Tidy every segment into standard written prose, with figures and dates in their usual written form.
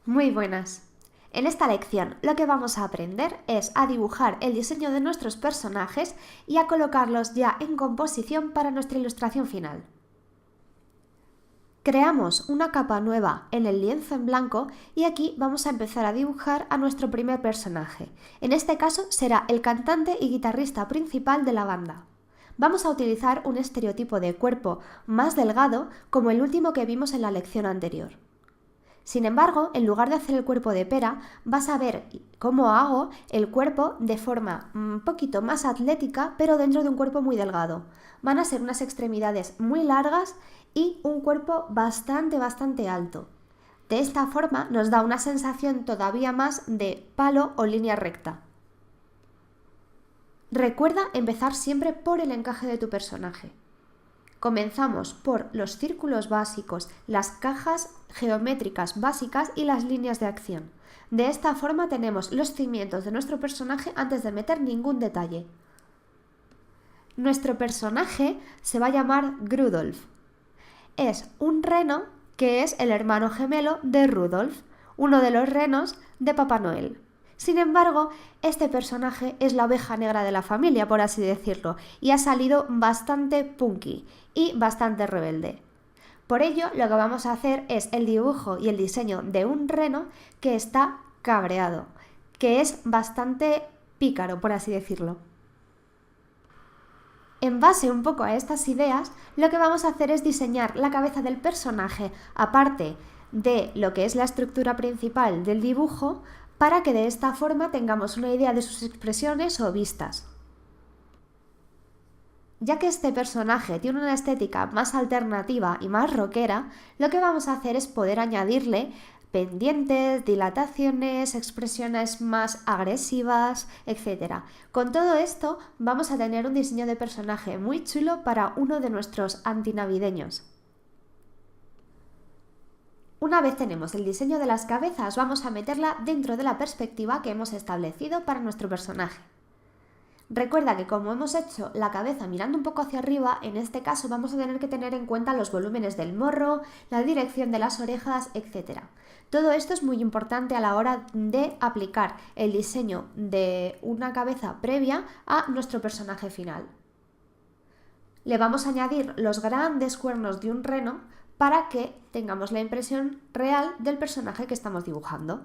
Muy buenas. En esta lección lo que vamos a aprender es a dibujar el diseño de nuestros personajes y a colocarlos ya en composición para nuestra ilustración final. Creamos una capa nueva en el lienzo en blanco y aquí vamos a empezar a dibujar a nuestro primer personaje. En este caso será el cantante y guitarrista principal de la banda. Vamos a utilizar un estereotipo de cuerpo más delgado como el último que vimos en la lección anterior. Sin embargo, en lugar de hacer el cuerpo de pera, vas a ver cómo hago el cuerpo de forma un poquito más atlética, pero dentro de un cuerpo muy delgado. Van a ser unas extremidades muy largas y un cuerpo bastante alto. De esta forma nos da una sensación todavía más de palo o línea recta. Recuerda empezar siempre por el encaje de tu personaje. Comenzamos por los círculos básicos, las cajas geométricas básicas y las líneas de acción. De esta forma tenemos los cimientos de nuestro personaje antes de meter ningún detalle. Nuestro personaje se va a llamar Grudolf. Es un reno que es el hermano gemelo de Rudolf, uno de los renos de Papá Noel. Sin embargo, este personaje es la oveja negra de la familia, por así decirlo, y ha salido bastante punky y bastante rebelde. Por ello, lo que vamos a hacer es el dibujo y el diseño de un reno que está cabreado, que es bastante pícaro, por así decirlo. En base un poco a estas ideas, lo que vamos a hacer es diseñar la cabeza del personaje, aparte de lo que es la estructura principal del dibujo, para que de esta forma tengamos una idea de sus expresiones o vistas. Ya que este personaje tiene una estética más alternativa y más rockera, lo que vamos a hacer es poder añadirle pendientes, dilataciones, expresiones más agresivas, etc. Con todo esto vamos a tener un diseño de personaje muy chulo para uno de nuestros antinavideños. Una vez tenemos el diseño de las cabezas, vamos a meterla dentro de la perspectiva que hemos establecido para nuestro personaje. Recuerda que como hemos hecho la cabeza mirando un poco hacia arriba, en este caso vamos a tener que tener en cuenta los volúmenes del morro, la dirección de las orejas, etc. Todo esto es muy importante a la hora de aplicar el diseño de una cabeza previa a nuestro personaje final. Le vamos a añadir los grandes cuernos de un reno para que tengamos la impresión real del personaje que estamos dibujando.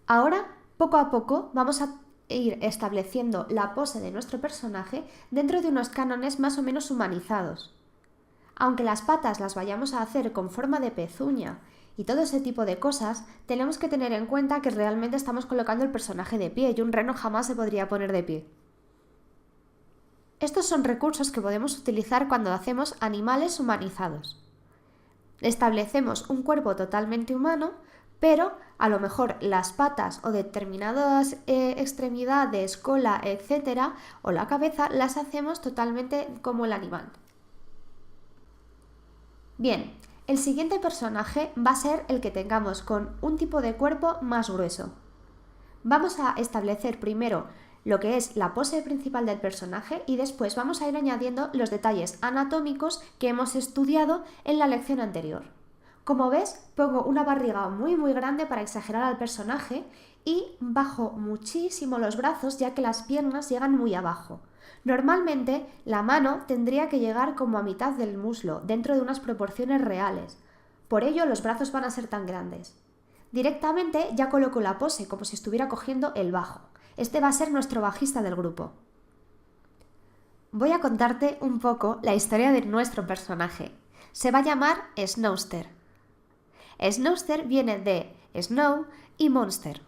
Ahora, poco a poco, vamos a ir estableciendo la pose de nuestro personaje dentro de unos cánones más o menos humanizados. Aunque las patas las vayamos a hacer con forma de pezuña y todo ese tipo de cosas, tenemos que tener en cuenta que realmente estamos colocando el personaje de pie y un reno jamás se podría poner de pie. Estos son recursos que podemos utilizar cuando hacemos animales humanizados. Establecemos un cuerpo totalmente humano, pero a lo mejor las patas o determinadas extremidades, cola, etc., o la cabeza, las hacemos totalmente como el animal. Bien, el siguiente personaje va a ser el que tengamos con un tipo de cuerpo más grueso. Vamos a establecer primero lo que es la pose principal del personaje y después vamos a ir añadiendo los detalles anatómicos que hemos estudiado en la lección anterior. Como ves, pongo una barriga muy grande para exagerar al personaje y bajo muchísimo los brazos ya que las piernas llegan muy abajo. Normalmente la mano tendría que llegar como a mitad del muslo, dentro de unas proporciones reales. Por ello los brazos van a ser tan grandes. Directamente ya coloco la pose como si estuviera cogiendo el bajo. Este va a ser nuestro bajista del grupo. Voy a contarte un poco la historia de nuestro personaje. Se va a llamar Snowster. Snowster viene de Snow y Monster.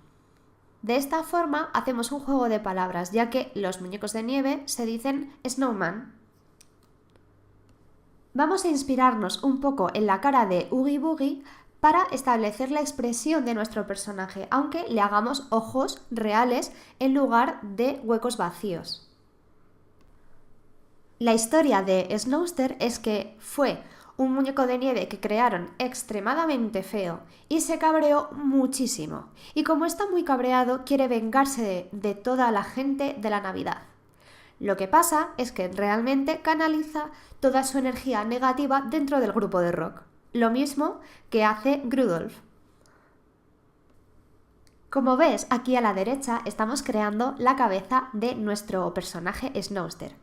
De esta forma hacemos un juego de palabras, ya que los muñecos de nieve se dicen Snowman. Vamos a inspirarnos un poco en la cara de Oogie Boogie para establecer la expresión de nuestro personaje, aunque le hagamos ojos reales en lugar de huecos vacíos. La historia de Snowster es que fue un muñeco de nieve que crearon extremadamente feo y se cabreó muchísimo. Y como está muy cabreado, quiere vengarse de toda la gente de la Navidad. Lo que pasa es que realmente canaliza toda su energía negativa dentro del grupo de rock. Lo mismo que hace Grudolf. Como ves, aquí a la derecha estamos creando la cabeza de nuestro personaje Snowster.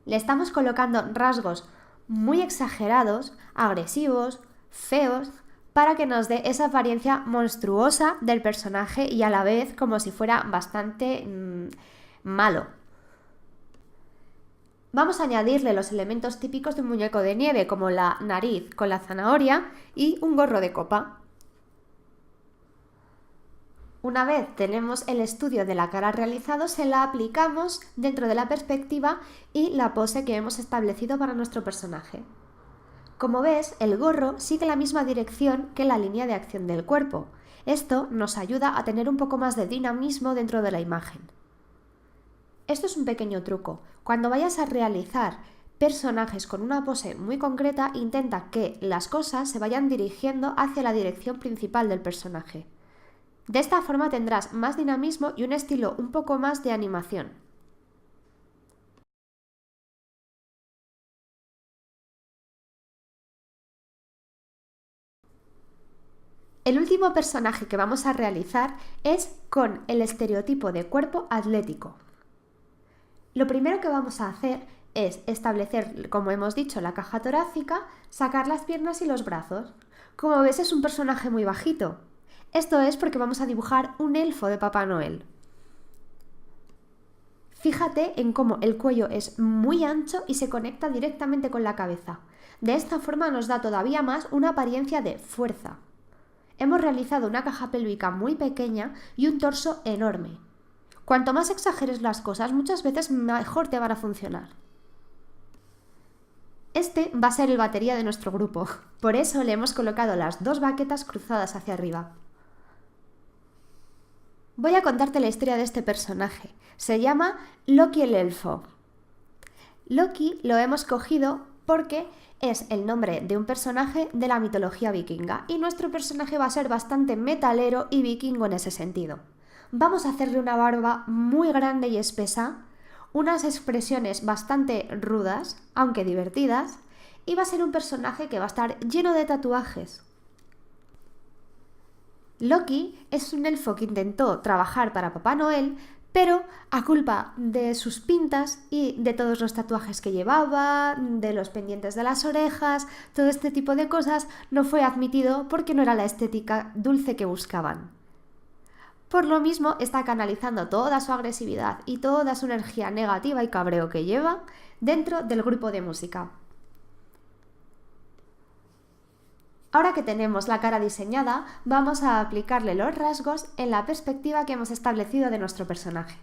Le estamos colocando rasgos muy exagerados, agresivos, feos, para que nos dé esa apariencia monstruosa del personaje y a la vez como si fuera bastante malo. Vamos a añadirle los elementos típicos de un muñeco de nieve, como la nariz con la zanahoria y un gorro de copa. Una vez tenemos el estudio de la cara realizado, se la aplicamos dentro de la perspectiva y la pose que hemos establecido para nuestro personaje. Como ves, el gorro sigue la misma dirección que la línea de acción del cuerpo. Esto nos ayuda a tener un poco más de dinamismo dentro de la imagen. Esto es un pequeño truco. Cuando vayas a realizar personajes con una pose muy concreta, intenta que las cosas se vayan dirigiendo hacia la dirección principal del personaje. De esta forma tendrás más dinamismo y un estilo un poco más de animación. El último personaje que vamos a realizar es con el estereotipo de cuerpo atlético. Lo primero que vamos a hacer es establecer, como hemos dicho, la caja torácica, sacar las piernas y los brazos. Como ves, es un personaje muy bajito. Esto es porque vamos a dibujar un elfo de Papá Noel. Fíjate en cómo el cuello es muy ancho y se conecta directamente con la cabeza. De esta forma nos da todavía más una apariencia de fuerza. Hemos realizado una caja pélvica muy pequeña y un torso enorme. Cuanto más exageres las cosas, muchas veces mejor te van a funcionar. Este va a ser el batería de nuestro grupo. Por eso le hemos colocado las dos baquetas cruzadas hacia arriba. Voy a contarte la historia de este personaje. Se llama Loki el Elfo. Loki lo hemos cogido porque es el nombre de un personaje de la mitología vikinga y nuestro personaje va a ser bastante metalero y vikingo en ese sentido. Vamos a hacerle una barba muy grande y espesa, unas expresiones bastante rudas, aunque divertidas, y va a ser un personaje que va a estar lleno de tatuajes. Loki es un elfo que intentó trabajar para Papá Noel, pero a culpa de sus pintas y de todos los tatuajes que llevaba, de los pendientes de las orejas, todo este tipo de cosas, no fue admitido porque no era la estética dulce que buscaban. Por lo mismo, está canalizando toda su agresividad y toda su energía negativa y cabreo que lleva dentro del grupo de música. Ahora que tenemos la cara diseñada, vamos a aplicarle los rasgos en la perspectiva que hemos establecido de nuestro personaje.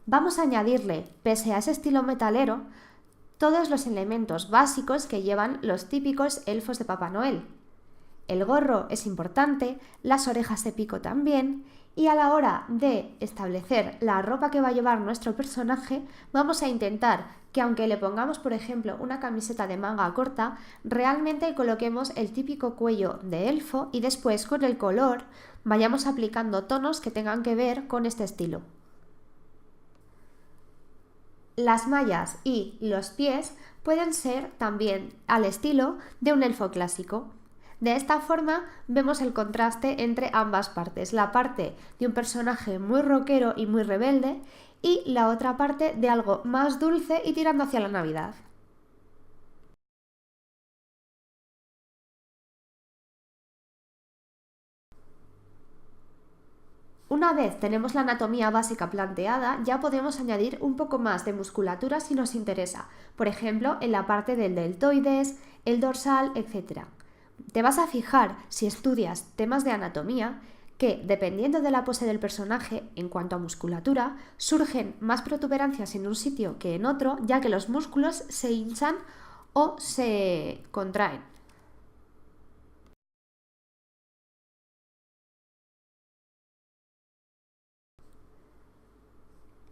Vamos a añadirle, pese a ese estilo metalero, todos los elementos básicos que llevan los típicos elfos de Papá Noel. El gorro es importante, las orejas de pico también, y a la hora de establecer la ropa que va a llevar nuestro personaje, vamos a intentar que aunque le pongamos, por ejemplo, una camiseta de manga corta, realmente coloquemos el típico cuello de elfo y después con el color vayamos aplicando tonos que tengan que ver con este estilo. Las mallas y los pies pueden ser también al estilo de un elfo clásico. De esta forma vemos el contraste entre ambas partes, la parte de un personaje muy rockero y muy rebelde y la otra parte de algo más dulce y tirando hacia la Navidad. Una vez tenemos la anatomía básica planteada, ya podemos añadir un poco más de musculatura si nos interesa, por ejemplo en la parte del deltoides, el dorsal, etc. Te vas a fijar, si estudias temas de anatomía, que dependiendo de la pose del personaje en cuanto a musculatura, surgen más protuberancias en un sitio que en otro, ya que los músculos se hinchan o se contraen.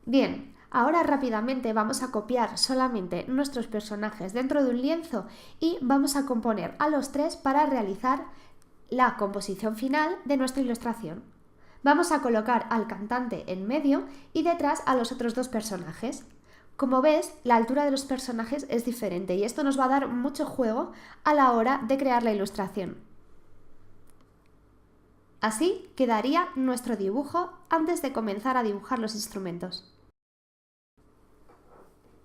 Bien, ahora rápidamente vamos a copiar solamente nuestros personajes dentro de un lienzo y vamos a componer a los tres para realizar la composición final de nuestra ilustración. Vamos a colocar al cantante en medio y detrás a los otros dos personajes. Como ves, la altura de los personajes es diferente y esto nos va a dar mucho juego a la hora de crear la ilustración. Así quedaría nuestro dibujo antes de comenzar a dibujar los instrumentos.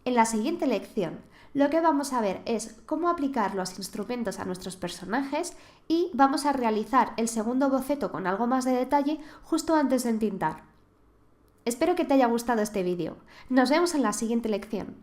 En la siguiente lección, lo que vamos a ver es cómo aplicar los instrumentos a nuestros personajes y vamos a realizar el segundo boceto con algo más de detalle justo antes de entintar. Espero que te haya gustado este vídeo. Nos vemos en la siguiente lección.